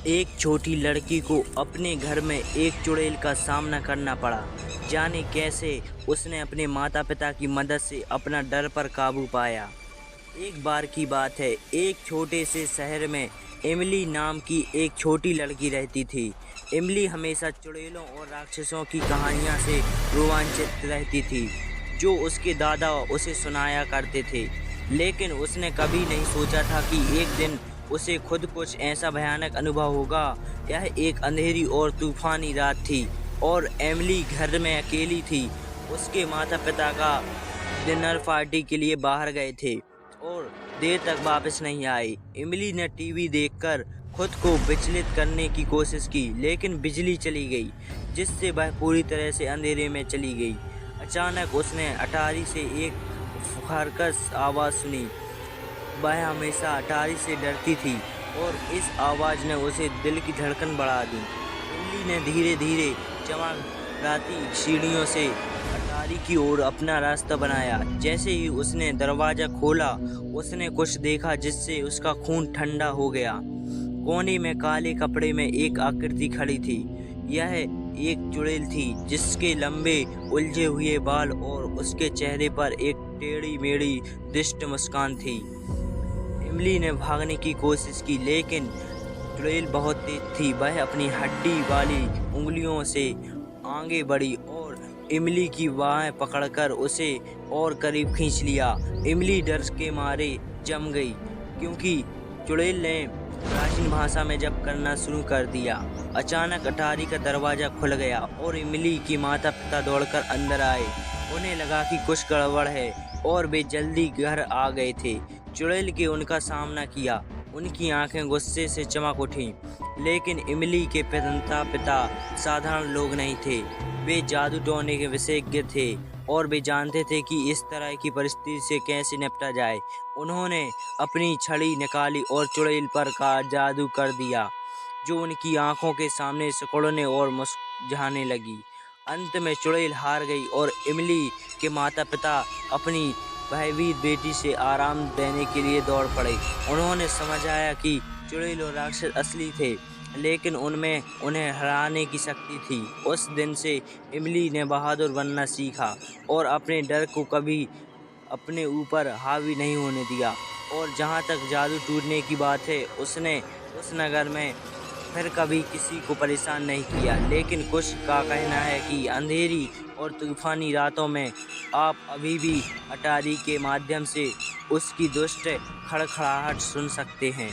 एक छोटी लड़की को अपने घर में एक चुड़ैल का सामना करना पड़ा। जाने कैसे उसने अपने माता पिता की मदद से अपना डर पर काबू पाया। एक बार की बात है, एक छोटे से शहर में इमली नाम की एक छोटी लड़की रहती थी। इमली हमेशा चुड़ैलों और राक्षसों की कहानियाँ से रोमांचित रहती थी, जो उसके दादा उसे सुनाया करते थे। लेकिन उसने कभी नहीं सोचा था कि एक दिन उसे खुद कुछ ऐसा भयानक अनुभव होगा। यह एक अंधेरी और तूफानी रात थी और एमिली घर में अकेली थी। उसके माता पिता का डिनर पार्टी के लिए बाहर गए थे और देर तक वापस नहीं आए। इमली ने टीवी देखकर खुद को विचलित करने की कोशिश की, लेकिन बिजली चली गई, जिससे वह पूरी तरह से अंधेरे में चली गई। अचानक उसने अटारी से एक खरकश आवाज़ सुनी। वह हमेशा अटारी से डरती थी और इस आवाज़ ने उसे दिल की धड़कन बढ़ा दी। इमली ने धीरे धीरे चमकती सीढ़ियों से अटारी की ओर अपना रास्ता बनाया। जैसे ही उसने दरवाज़ा खोला, उसने कुछ देखा जिससे उसका खून ठंडा हो गया। कोने में काले कपड़े में एक आकृति खड़ी थी। यह एक चुड़ैल थी, जिसके लंबे उलझे हुए बाल और उसके चेहरे पर एक टेढ़ी मेढ़ी दुष्ट मुस्कान थी। इमली ने भागने की कोशिश की, लेकिन चुड़ैल बहुत तेज थी। वह अपनी हड्डी वाली उंगलियों से आगे बढ़ी और इमली की बाहें पकड़कर उसे और करीब खींच लिया। इमली डर के मारे जम गई, क्योंकि चुड़ैल ने प्राचीन भाषा में जप करना शुरू कर दिया। अचानक अटारी का दरवाज़ा खुल गया और इमली के माता पिता दौड़कर अंदर आए। उन्हें लगा कि कुछ गड़बड़ है और वे जल्दी घर आ गए थे। चुड़ैल के उनका सामना किया। उनकी आंखें गुस्से से चमक उठीं, लेकिन इमली के पिता साधारण लोग नहीं थे। वे जादू टोने के विशेषज्ञ थे और वे जानते थे कि इस तरह की परिस्थिति से कैसे निपटा जाए। उन्होंने अपनी छड़ी निकाली और चुड़ैल पर का जादू कर दिया, जो उनकी आंखों के सामने सिकुड़ने और मुरझाने लगी। अंत में चुड़ैल हार गई और इमली के माता पिता अपनी भयभीत बेटी से आराम देने के लिए दौड़ पड़े। उन्होंने समझाया कि चुड़ैल और राक्षस असली थे, लेकिन उनमें उन्हें हराने की शक्ति थी। उस दिन से इमली ने बहादुर बनना सीखा और अपने डर को कभी अपने ऊपर हावी नहीं होने दिया। और जहाँ तक जादू टूटने की बात है, उसने उस नगर में फिर कभी किसी को परेशान नहीं किया। लेकिन कुछ का कहना है कि अंधेरी और तूफानी रातों में आप अभी भी अटारी के माध्यम से उसकी दुष्ट खड़खड़ाहट सुन सकते हैं।